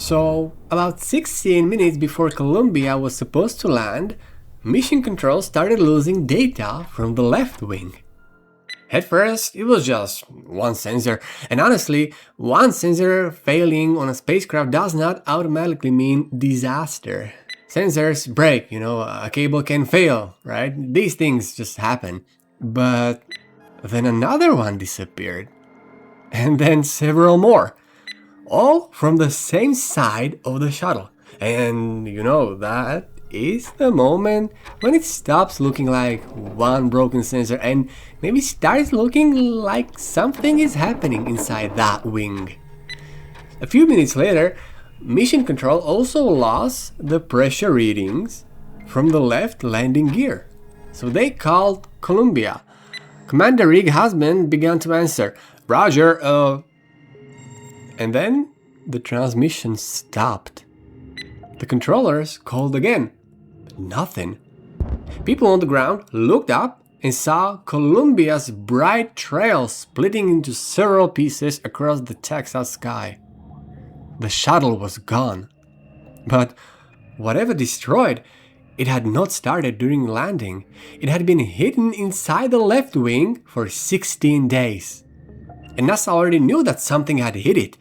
So, about 16 minutes before Columbia was supposed to land, Mission Control started losing data from the left wing. At first, it was just one sensor, and honestly, one sensor failing on a spacecraft does not automatically mean disaster. Sensors break, a cable can fail, right? These things just happen. But then another one disappeared. And then several more. All from the same side of the shuttle. And that is the moment when it stops looking like one broken sensor and maybe starts looking like something is happening inside that wing. A few minutes later, Mission Control also lost the pressure readings from the left landing gear. So they called Columbia. Commander Rig Husband began to answer, "Roger, And then the transmission stopped. The controllers called again. Nothing. People on the ground looked up and saw Columbia's bright trail splitting into several pieces across the Texas sky. The shuttle was gone. But whatever destroyed, it had not started during landing. It had been hidden inside the left wing for 16 days. And NASA already knew that something had hit it.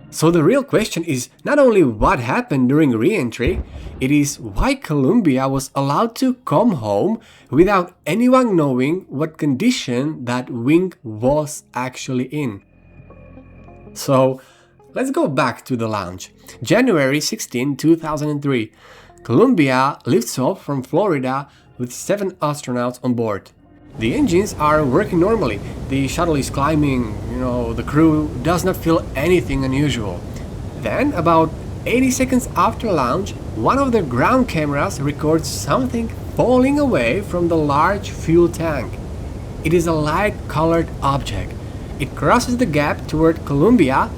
So the real question is not only what happened during re-entry, it is why Columbia was allowed to come home without anyone knowing what condition that wing was actually in. So let's go back to the launch. January 16, 2003. Columbia lifts off from Florida with 7 astronauts on board. The engines are working normally, the shuttle is climbing, the crew does not feel anything unusual. Then, about 80 seconds after launch, one of the ground cameras records something falling away from the large fuel tank. It is a light-colored object. It crosses the gap toward Columbia,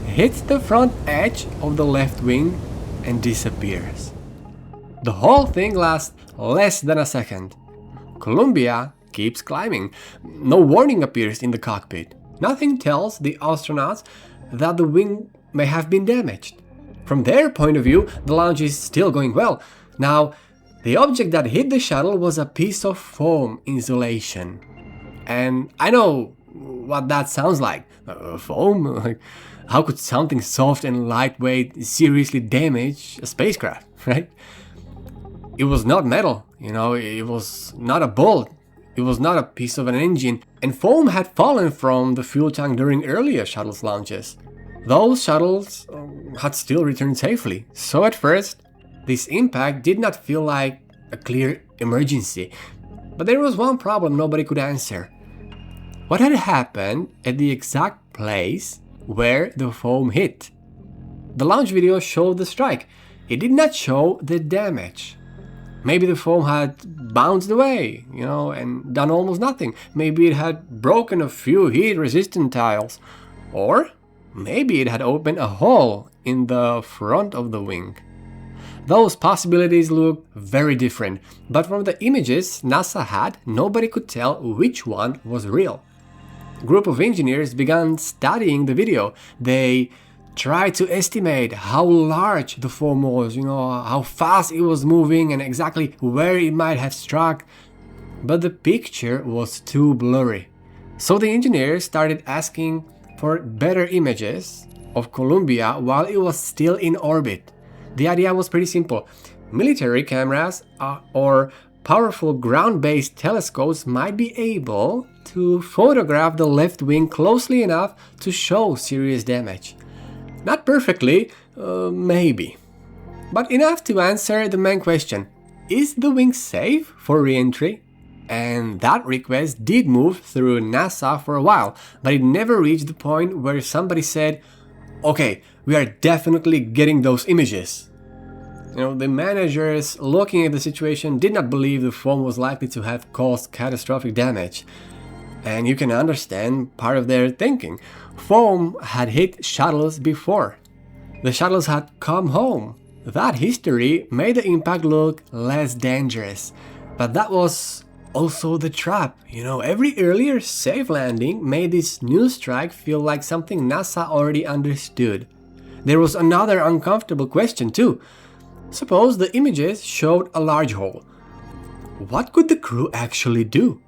hits the front edge of the left wing, and disappears. The whole thing lasts less than a second. Columbia keeps climbing. No warning appears in the cockpit. Nothing tells the astronauts that the wing may have been damaged. From their point of view, the launch is still going well. Now, the object that hit the shuttle was a piece of foam insulation. And I know what that sounds like. Foam? How could something soft and lightweight seriously damage a spacecraft, right? It was not metal, it was not a bolt. It was not a piece of an engine, and foam had fallen from the fuel tank during earlier shuttles launches. Those shuttles had still returned safely, so at first, this impact did not feel like a clear emergency. But there was one problem nobody could answer. What had happened at the exact place where the foam hit? The launch video showed the strike. It did not show the damage. Maybe the foam had bounced away, and done almost nothing. Maybe it had broken a few heat-resistant tiles. Or maybe it had opened a hole in the front of the wing. Those possibilities look very different, but from the images NASA had, nobody could tell which one was real. A group of engineers began studying the video. They tried to estimate how large the foam was, how fast it was moving and exactly where it might have struck. But the picture was too blurry. So the engineers started asking for better images of Columbia while it was still in orbit. The idea was pretty simple. Military cameras or powerful ground-based telescopes might be able to photograph the left wing closely enough to show serious damage. Not perfectly, maybe. But enough to answer the main question. Is the wing safe for re-entry? And that request did move through NASA for a while, but it never reached the point where somebody said, "Okay, we are definitely getting those images." The managers looking at the situation did not believe the foam was likely to have caused catastrophic damage. And you can understand part of their thinking. Foam had hit shuttles before. The shuttles had come home. That history made the impact look less dangerous. But that was also the trap. Every earlier safe landing made this new strike feel like something NASA already understood. There was another uncomfortable question too. Suppose the images showed a large hole. What could the crew actually do?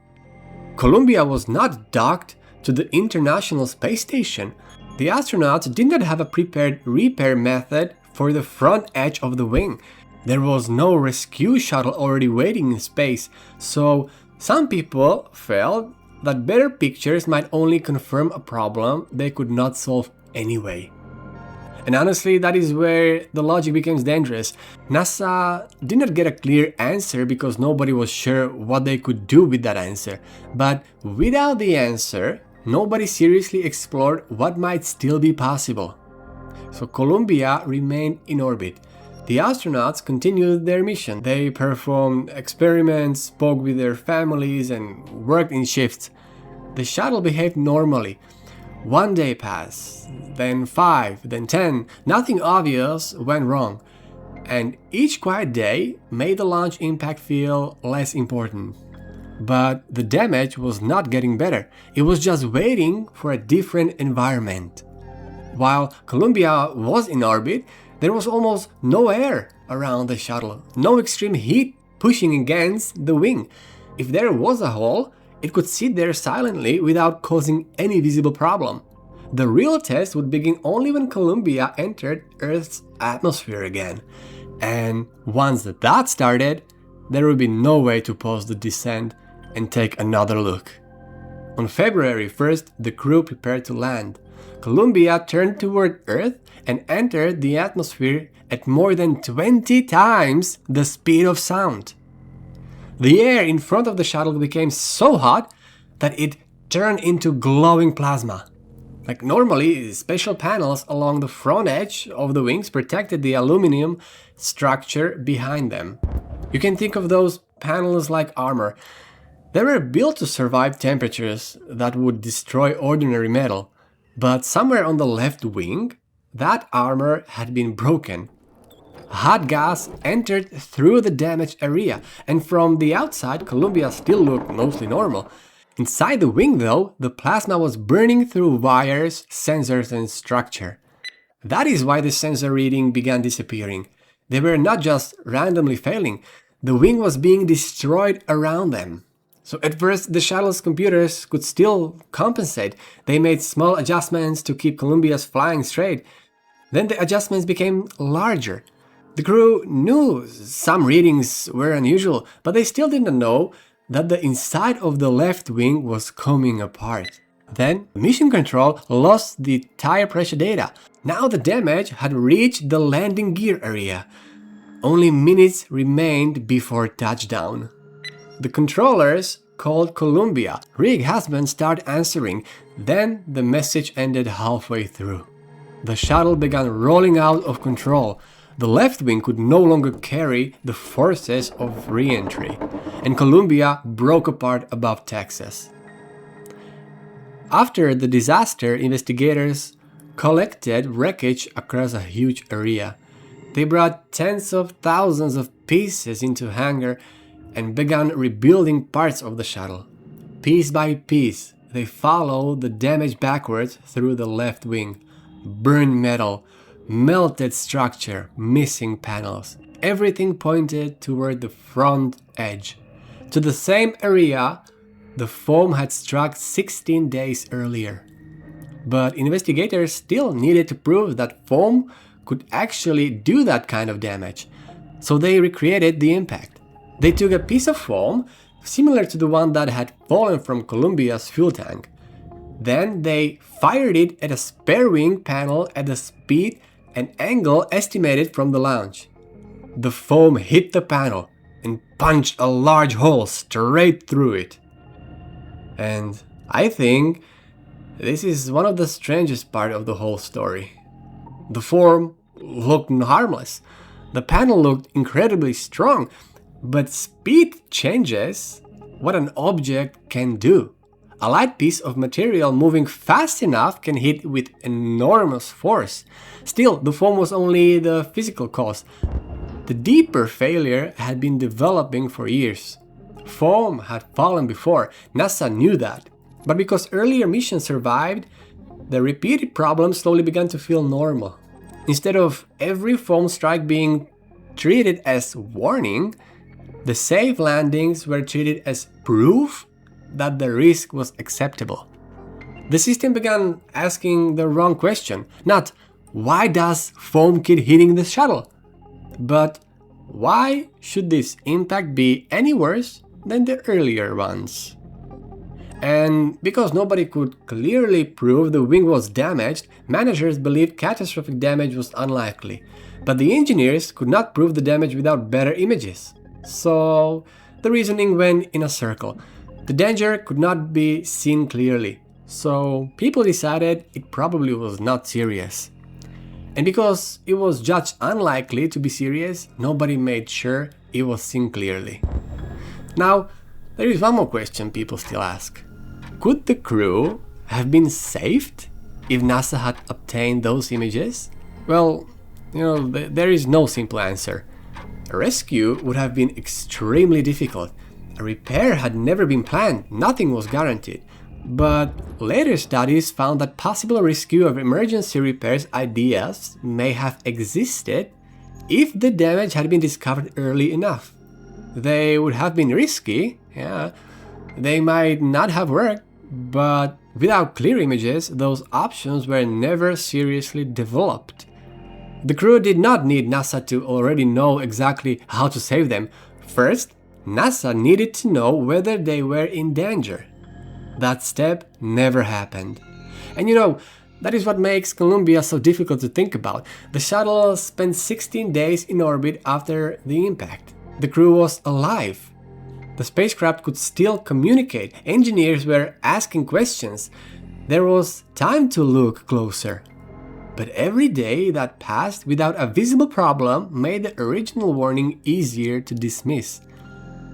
Columbia was not docked to the International Space Station. The astronauts did not have a prepared repair method for the front edge of the wing. There was no rescue shuttle already waiting in space, so some people felt that better pictures might only confirm a problem they could not solve anyway. And honestly, that is where the logic becomes dangerous. NASA did not get a clear answer because nobody was sure what they could do with that answer. But without the answer, nobody seriously explored what might still be possible. So Columbia remained in orbit. The astronauts continued their mission. They performed experiments, spoke with their families, and worked in shifts. The shuttle behaved normally. One day passed, then 5, then 10. Nothing obvious went wrong. And each quiet day made the launch impact feel less important. But the damage was not getting better. It was just waiting for a different environment. While Columbia was in orbit, there was almost no air around the shuttle, no extreme heat pushing against the wing. If there was a hole, it could sit there silently without causing any visible problem. The real test would begin only when Columbia entered Earth's atmosphere again. And once that started, there would be no way to pause the descent and take another look. On February 1st, the crew prepared to land. Columbia turned toward Earth and entered the atmosphere at more than 20 times the speed of sound. The air in front of the shuttle became so hot that it turned into glowing plasma. Like normally, special panels along the front edge of the wings protected the aluminum structure behind them. You can think of those panels like armor. They were built to survive temperatures that would destroy ordinary metal. But somewhere on the left wing, that armor had been broken. Hot gas entered through the damaged area, and from the outside, Columbia still looked mostly normal. Inside the wing, though, the plasma was burning through wires, sensors, and structure. That is why the sensor reading began disappearing. They were not just randomly failing, the wing was being destroyed around them. So at first, the shuttle's computers could still compensate. They made small adjustments to keep Columbia's flying straight. Then the adjustments became larger. The crew knew some readings were unusual, but they still didn't know that the inside of the left wing was coming apart. Then, Mission Control lost the tire pressure data. Now the damage had reached the landing gear area. Only minutes remained before touchdown. The controllers called Columbia. Rig husband started answering. Then the message ended halfway through. The shuttle began rolling out of control. The left wing could no longer carry the forces of re-entry, and Columbia broke apart above Texas. After the disaster, investigators collected wreckage across a huge area. They brought tens of thousands of pieces into a hangar and began rebuilding parts of the shuttle. Piece by piece, they followed the damage backwards through the left wing. Burned metal, melted structure, missing panels. Everything pointed toward the front edge. To the same area the foam had struck 16 days earlier. But investigators still needed to prove that foam could actually do that kind of damage. So they recreated the impact. They took a piece of foam similar to the one that had fallen from Columbia's fuel tank. Then they fired it at a spare wing panel at a speed and angle estimated from the launch. The foam hit the panel and punched a large hole straight through it. And I think this is one of the strangest part of the whole story. The foam looked harmless. The panel looked incredibly strong, but speed changes what an object can do. A light piece of material moving fast enough can hit with enormous force. Still, the foam was only the physical cause. The deeper failure had been developing for years. Foam had fallen before. NASA knew that. But because earlier missions survived, the repeated problems slowly began to feel normal. Instead of every foam strike being treated as warning, the safe landings were treated as proof that the risk was acceptable. The system began asking the wrong question, not why does foam keep hitting the shuttle, but why should this impact be any worse than the earlier ones? And because nobody could clearly prove the wing was damaged, managers believed catastrophic damage was unlikely, but the engineers could not prove the damage without better images. So the reasoning went in a circle. The danger could not be seen clearly, so people decided it probably was not serious. And because it was judged unlikely to be serious, nobody made sure it was seen clearly. Now, there is one more question people still ask. Could the crew have been saved if NASA had obtained those images? Well, there is no simple answer. A rescue would have been extremely difficult. A repair had never been planned, nothing was guaranteed. But later studies found that possible rescue of emergency repairs ideas may have existed if the damage had been discovered early enough. They would have been risky, they might not have worked, but without clear images, those options were never seriously developed. The crew did not need NASA to already know exactly how to save them. First, NASA needed to know whether they were in danger. That step never happened. And that is what makes Columbia so difficult to think about. The shuttle spent 16 days in orbit after the impact. The crew was alive. The spacecraft could still communicate. Engineers were asking questions. There was time to look closer. But every day that passed without a visible problem made the original warning easier to dismiss.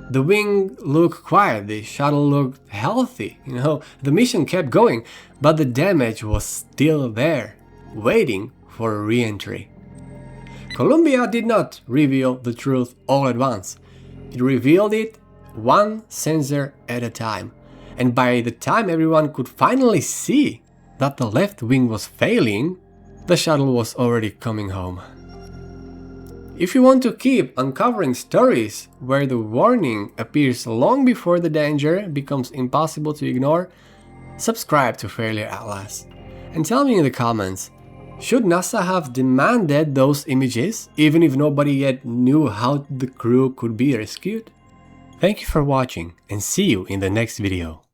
The wing looked quiet, the shuttle looked healthy, the mission kept going, but the damage was still there, waiting for re-entry. Columbia did not reveal the truth all at once. It revealed it one sensor at a time. And by the time everyone could finally see that the left wing was failing, the shuttle was already coming home. If you want to keep uncovering stories where the warning appears long before the danger becomes impossible to ignore, subscribe to Failure Atlas. And tell me in the comments, should NASA have demanded those images even if nobody yet knew how the crew could be rescued? Thank you for watching and see you in the next video.